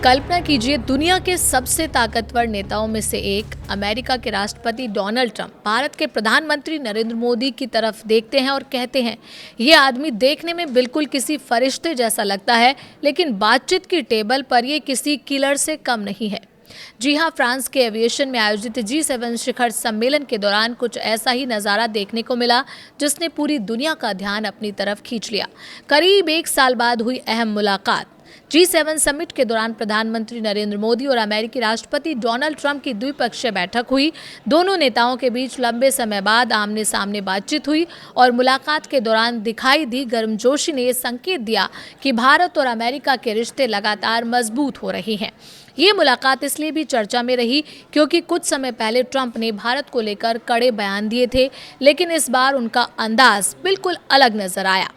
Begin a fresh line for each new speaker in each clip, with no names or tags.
कल्पना कीजिए, दुनिया के सबसे ताकतवर नेताओं में से एक अमेरिका के राष्ट्रपति डोनाल्ड ट्रंप भारत के प्रधानमंत्री नरेंद्र मोदी की तरफ देखते हैं और कहते हैं, ये आदमी देखने में बिल्कुल किसी फरिश्ते जैसा लगता है, लेकिन बातचीत की टेबल पर ये किसी किलर से कम नहीं है। जी हां, फ्रांस के एविएशन में आयोजित G7 शिखर सम्मेलन के दौरान कुछ ऐसा ही नज़ारा देखने को मिला, जिसने पूरी दुनिया का ध्यान अपनी तरफ खींच लिया। करीब एक साल बाद हुई अहम मुलाकात। G7 समिट के दौरान प्रधानमंत्री नरेंद्र मोदी और अमेरिकी राष्ट्रपति डोनाल्ड ट्रंप की द्विपक्षीय बैठक हुई। दोनों नेताओं के बीच लंबे समय बाद आमने सामने बातचीत हुई और मुलाकात के दौरान दिखाई दी गर्मजोशी ने संकेत दिया कि भारत और अमेरिका के रिश्ते लगातार मजबूत हो रहे हैं। ये मुलाकात इसलिए भी चर्चा में रही क्योंकि कुछ समय पहले ट्रंप ने भारत को लेकर कड़े बयान दिए थे, लेकिन इस बार उनका अंदाज बिल्कुल अलग नजर आया।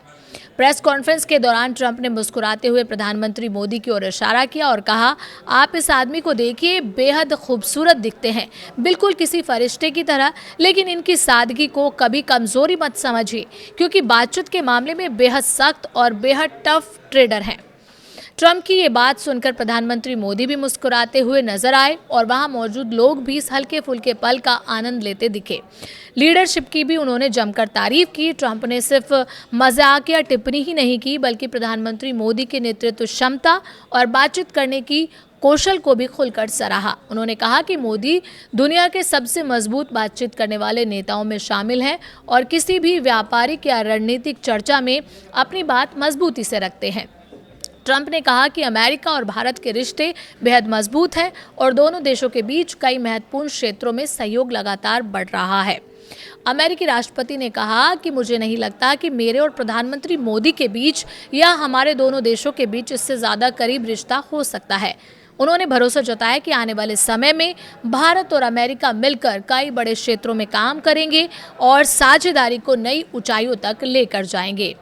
प्रेस कॉन्फ्रेंस के दौरान ट्रंप ने मुस्कुराते हुए प्रधानमंत्री मोदी की ओर इशारा किया और कहा, आप इस आदमी को देखिए, बेहद खूबसूरत दिखते हैं, बिल्कुल किसी फरिश्ते की तरह, लेकिन इनकी सादगी को कभी कमजोरी मत समझिए, क्योंकि बातचीत के मामले में बेहद सख्त और बेहद टफ ट्रेडर हैं। ट्रंप की ये बात सुनकर प्रधानमंत्री मोदी भी मुस्कुराते हुए नजर आए और वहां मौजूद लोग भी इस हल्के फुल्के पल का आनंद लेते दिखे। लीडरशिप की भी उन्होंने जमकर तारीफ की। ट्रंप ने सिर्फ मजाक या टिप्पणी ही नहीं की, बल्कि प्रधानमंत्री मोदी की नेतृत्व क्षमता और बातचीत करने की कौशल को भी खुलकर सराहा। उन्होंने कहा कि मोदी दुनिया के सबसे मजबूत बातचीत करने वाले नेताओं में शामिल हैं और किसी भी व्यापारिक या रणनीतिक चर्चा में अपनी बात मजबूती से रखते हैं। ट्रंप ने कहा कि अमेरिका और भारत के रिश्ते बेहद मजबूत हैं और दोनों देशों के बीच कई महत्वपूर्ण क्षेत्रों में सहयोग लगातार बढ़ रहा है। अमेरिकी राष्ट्रपति ने कहा कि मुझे नहीं लगता कि मेरे और प्रधानमंत्री मोदी के बीच या हमारे दोनों देशों के बीच इससे ज़्यादा करीब रिश्ता हो सकता है। उन्होंने भरोसा जताया कि आने वाले समय में भारत और अमेरिका मिलकर कई बड़े क्षेत्रों में काम करेंगे और साझेदारी को नई ऊंचाइयों तक लेकर जाएंगे।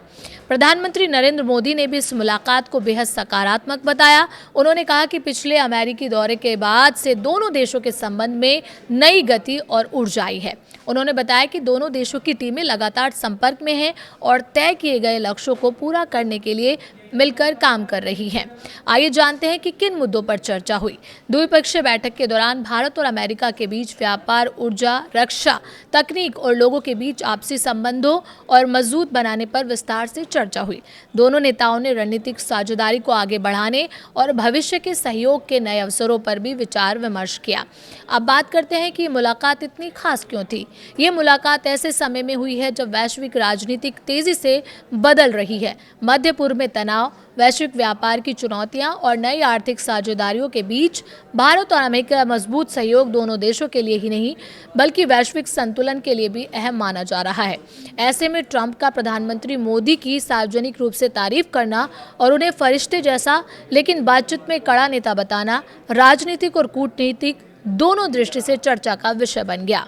प्रधानमंत्री नरेंद्र मोदी ने भी इस मुलाकात को बेहद सकारात्मक बताया। उन्होंने कहा कि पिछले अमेरिकी दौरे के बाद से दोनों देशों के संबंध में नई गति और ऊर्जा आई है। उन्होंने बताया कि दोनों देशों की टीमें लगातार संपर्क में हैं और तय किए गए लक्ष्यों को पूरा करने के लिए मिलकर काम कर रही हैं। आइए जानते हैं कि किन मुद्दों पर चर्चा हुई। द्विपक्षीय बैठक के दौरान भारत और अमेरिका के बीच व्यापार, ऊर्जा, रक्षा, तकनीक और लोगों के बीच आपसी संबंधों और मजबूत बनाने पर विस्तार से चर्चा हुई। दोनों नेताओं ने रणनीतिक साझेदारी को आगे बढ़ाने और भविष्य के सहयोग के नए अवसरों पर भी विचार विमर्श किया। अब बात करते हैं कि ये मुलाकात इतनी खास क्यों थी। ये मुलाकात ऐसे समय में हुई है जब वैश्विक राजनीति तेजी से बदल रही है। मध्य पूर्व में तनाव, वैश्विक व्यापार की चुनौतियां और नई आर्थिक साझेदारियों के बीच भारत और अमेरिका का मजबूत सहयोग दोनों देशों के लिए ही नहीं बल्कि वैश्विक संतुलन के लिए भी अहम माना जा रहा है। ऐसे में ट्रंप का प्रधानमंत्री मोदी की सार्वजनिक रूप से तारीफ करना और उन्हें फरिश्ते जैसा लेकिन बातचीत में कड़ा नेता बताना राजनीतिक और कूटनीतिक दोनों दृष्टि से चर्चा का विषय बन गया।